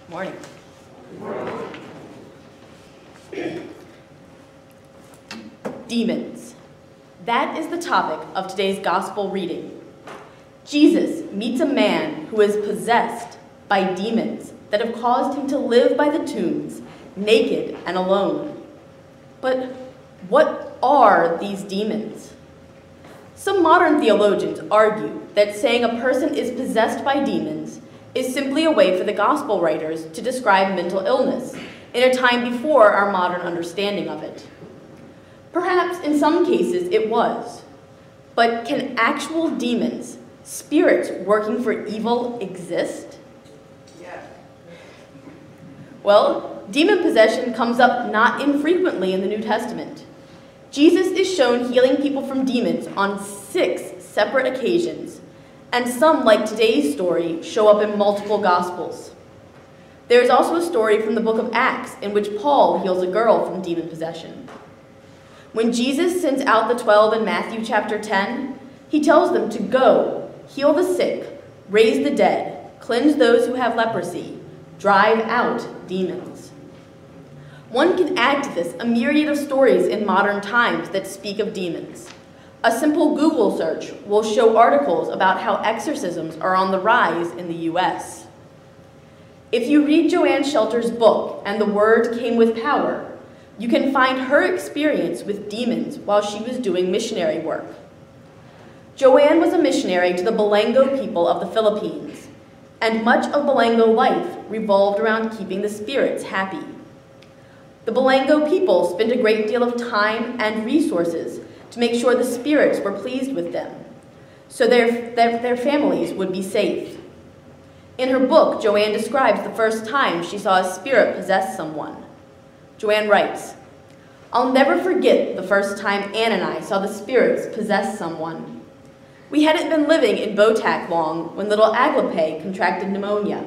Morning. Demons. That is the topic of today's gospel reading. Jesus meets a man who is possessed by demons that have caused him to live by the tombs, naked and alone. But what are these demons? Some modern theologians argue that saying a person is possessed by demons is simply a way for the gospel writers to describe mental illness in a time before our modern understanding of it. Perhaps in some cases it was, but can actual demons, spirits working for evil, exist? Yeah. Well, demon possession comes up not infrequently in the New Testament. Jesus is shown healing people from demons on 6 separate occasions, and some, like today's story, show up in multiple Gospels. There is also a story from the book of Acts in which Paul heals a girl from demon possession. When Jesus sends out the 12 in Matthew chapter 10, he tells them to go, heal the sick, raise the dead, cleanse those who have leprosy, drive out demons. One can add to this a myriad of stories in modern times that speak of demons. A simple Google search will show articles about how exorcisms are on the rise in the U.S. If you read Joanne Shelter's book, And the Word Came with Power, you can find her experience with demons while she was doing missionary work. Joanne was a missionary to the Balango people of the Philippines, and much of Balango life revolved around keeping the spirits happy. The Balango people spent a great deal of time and resources to make sure the spirits were pleased with them, so their families would be safe. In her book, Joanne describes the first time she saw a spirit possess someone. Joanne writes, "I'll never forget the first time Ann and I saw the spirits possess someone. We hadn't been living in Botac long when little Aglape contracted pneumonia.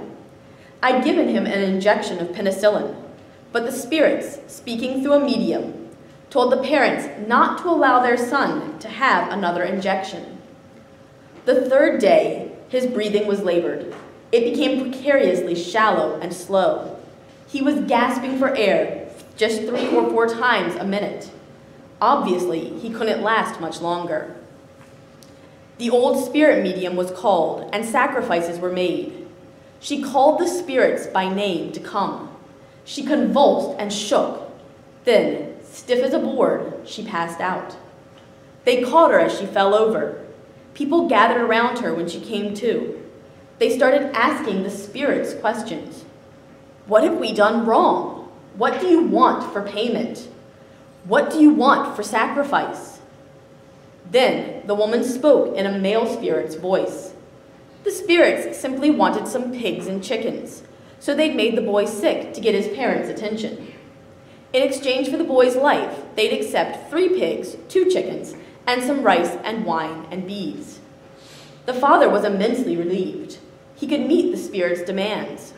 I'd given him an injection of penicillin, but the spirits, speaking through a medium, told the parents not to allow their son to have another injection. The 3rd day, his breathing was labored. It became precariously shallow and slow. He was gasping for air just 3 or 4 times a minute. Obviously, he couldn't last much longer. The old spirit medium was called, and sacrifices were made. She called the spirits by name to come. She convulsed and shook. Then, stiff as a board, she passed out. They caught her as she fell over. People gathered around her when she came to. They started asking the spirits questions. What have we done wrong? What do you want for payment? What do you want for sacrifice? Then the woman spoke in a male spirit's voice. The spirits simply wanted some pigs and chickens, so they'd made the boy sick to get his parents' attention. In exchange for the boy's life, they'd accept 3 pigs, 2 chickens, and some rice and wine and beads. The father was immensely relieved. He could meet the spirit's demands.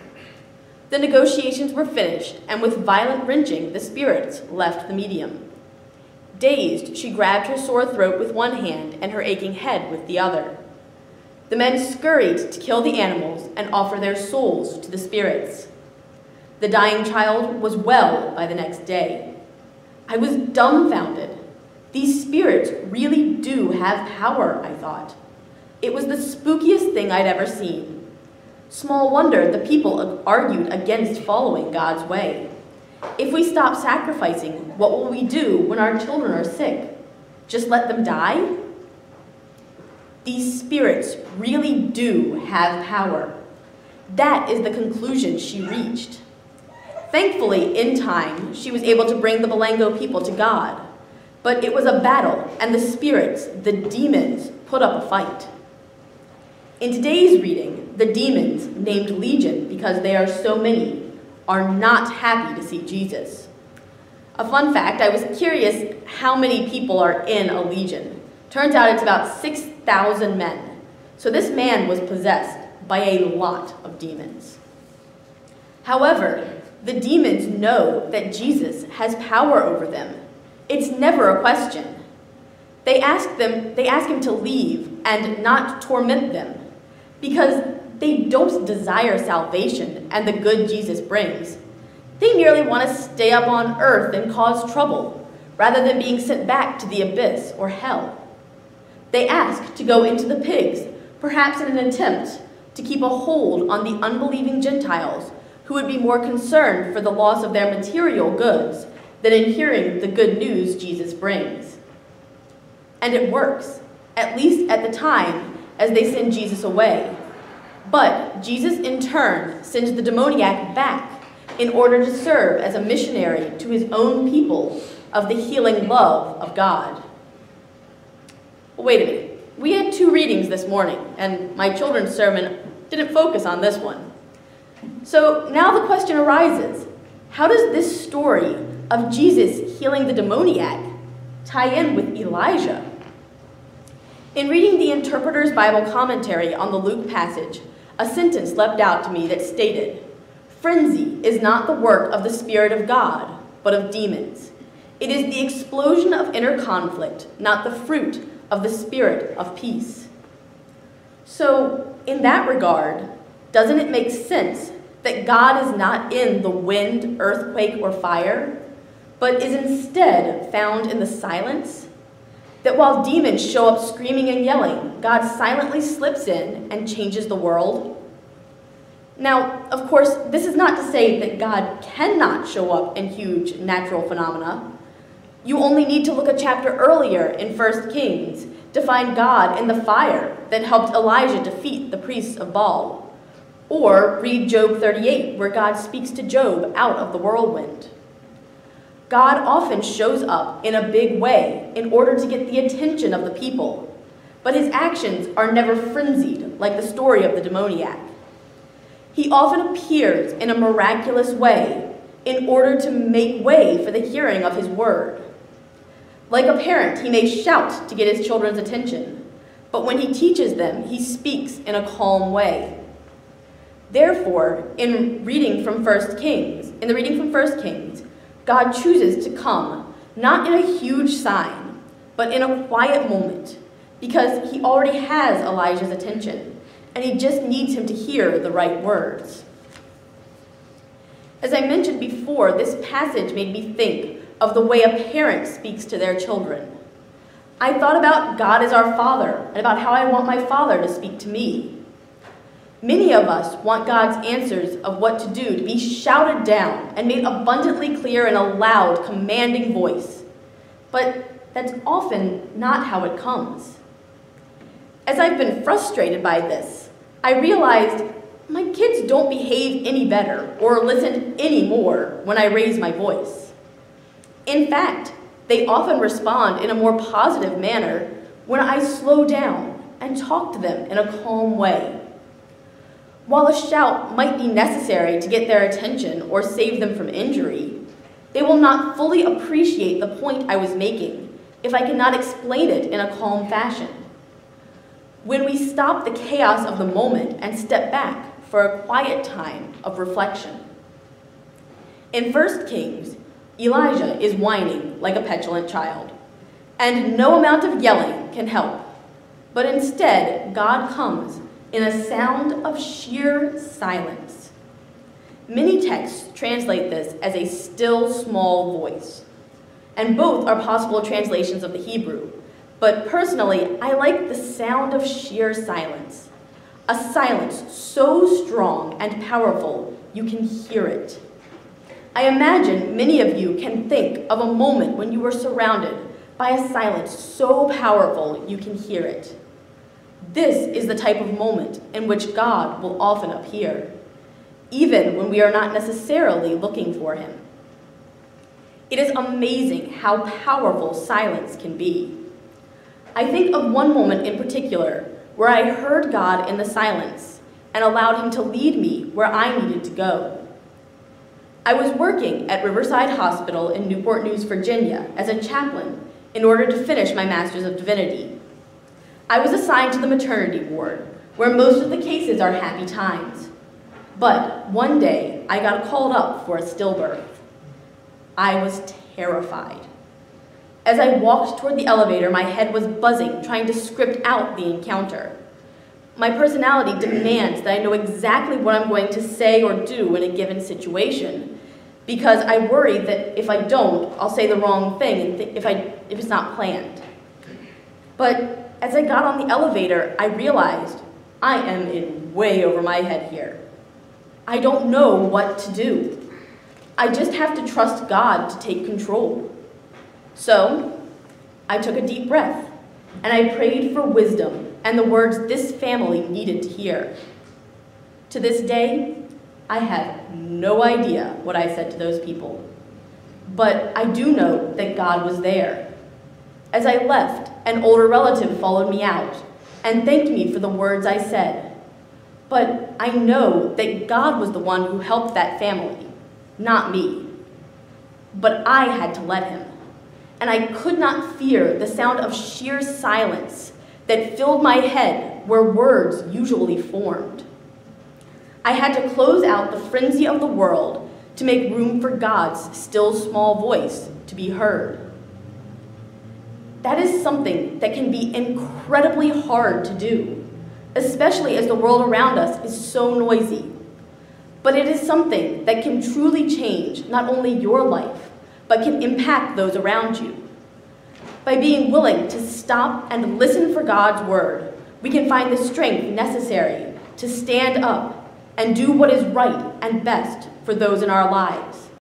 The negotiations were finished, and with violent wrenching, the spirits left the medium. Dazed, she grabbed her sore throat with one hand and her aching head with the other. The men scurried to kill the animals and offer their souls to the spirits. The dying child was well by the next day. I was dumbfounded. These spirits really do have power, I thought. It was the spookiest thing I'd ever seen. Small wonder the people argued against following God's way. If we stop sacrificing, what will we do when our children are sick? Just let them die? These spirits really do have power. That is the conclusion she reached. Thankfully, in time, she was able to bring the Balango people to God. But it was a battle, and the spirits, the demons, put up a fight. In today's reading, the demons, named Legion because they are so many, are not happy to see Jesus. A fun fact, I was curious how many people are in a legion. Turns out it's about 6,000 men. So this man was possessed by a lot of demons. However, the demons know that Jesus has power over them. It's never a question. They ask him to leave and not torment them, because They don't desire salvation and the good Jesus brings. They merely want to stay up on earth and cause trouble, rather than being sent back to the abyss or hell. They ask to go into the pigs, perhaps in an attempt to keep a hold on the unbelieving Gentiles who would be more concerned for the loss of their material goods than in hearing the good news Jesus brings. And it works, at least at the time, as they send Jesus away. But Jesus in turn sends the demoniac back in order to serve as a missionary to his own people of the healing love of God. Wait a minute, we had 2 readings this morning, and my children's sermon didn't focus on this one. So now the question arises, how does this story of Jesus healing the demoniac tie in with Elijah? In reading the Interpreter's Bible commentary on the Luke passage, a sentence leapt out to me that stated, "Frenzy is not the work of the Spirit of God, but of demons. It is the explosion of inner conflict, not the fruit of the spirit of peace." So, in that regard, doesn't it make sense that God is not in the wind, earthquake, or fire, but is instead found in the silence? That while demons show up screaming and yelling, God silently slips in and changes the world? Now, of course, this is not to say that God cannot show up in huge natural phenomena. You only need to look a chapter earlier in 1 Kings to find God in the fire that helped Elijah defeat the priests of Baal. Or read Job 38, where God speaks to Job out of the whirlwind. God often shows up in a big way in order to get the attention of the people, but his actions are never frenzied like the story of the demoniac. He often appears in a miraculous way in order to make way for the hearing of his word. Like a parent, he may shout to get his children's attention, but when he teaches them, he speaks in a calm way. Therefore, in the reading from 1 Kings, God chooses to come, not in a huge sign, but in a quiet moment, because he already has Elijah's attention, and he just needs him to hear the right words. As I mentioned before, this passage made me think of the way a parent speaks to their children. I thought about God as our Father, and about how I want my Father to speak to me. Many of us want God's answers of what to do to be shouted down and made abundantly clear in a loud, commanding voice. But that's often not how it comes. As I've been frustrated by this, I realized my kids don't behave any better or listen any more when I raise my voice. In fact, they often respond in a more positive manner when I slow down and talk to them in a calm way. While a shout might be necessary to get their attention or save them from injury, they will not fully appreciate the point I was making if I cannot explain it in a calm fashion. When we stop the chaos of the moment and step back for a quiet time of reflection. In 1 Kings, Elijah is whining like a petulant child, and no amount of yelling can help. But instead, God comes in a sound of sheer silence. Many texts translate this as a still small voice, and both are possible translations of the Hebrew, but personally, I like the sound of sheer silence, a silence so strong and powerful you can hear it. I imagine many of you can think of a moment when you were surrounded by a silence so powerful you can hear it. This is the type of moment in which God will often appear, even when we are not necessarily looking for him. It is amazing how powerful silence can be. I think of one moment in particular where I heard God in the silence and allowed him to lead me where I needed to go. I was working at Riverside Hospital in Newport News, Virginia as a chaplain in order to finish my Master's of Divinity. I was assigned to the maternity ward, where most of the cases are happy times. But one day, I got called up for a stillbirth. I was terrified. As I walked toward the elevator, my head was buzzing, trying to script out the encounter. My personality demands that I know exactly what I'm going to say or do in a given situation, because I worry that if I don't, I'll say the wrong thing if it's not planned. But as I got on the elevator, I realized I am in way over my head here. I don't know what to do. I just have to trust God to take control. So I took a deep breath, and I prayed for wisdom and the words this family needed to hear. To this day, I have no idea what I said to those people, but I do know that God was there. As I left, an older relative followed me out and thanked me for the words I said. But I know that God was the one who helped that family, not me. But I had to let him, and I could not fear the sound of sheer silence that filled my head where words usually formed. I had to close out the frenzy of the world to make room for God's still small voice to be heard. That is something that can be incredibly hard to do, especially as the world around us is so noisy. But it is something that can truly change not only your life, but can impact those around you. By being willing to stop and listen for God's word, we can find the strength necessary to stand up and do what is right and best for those in our lives.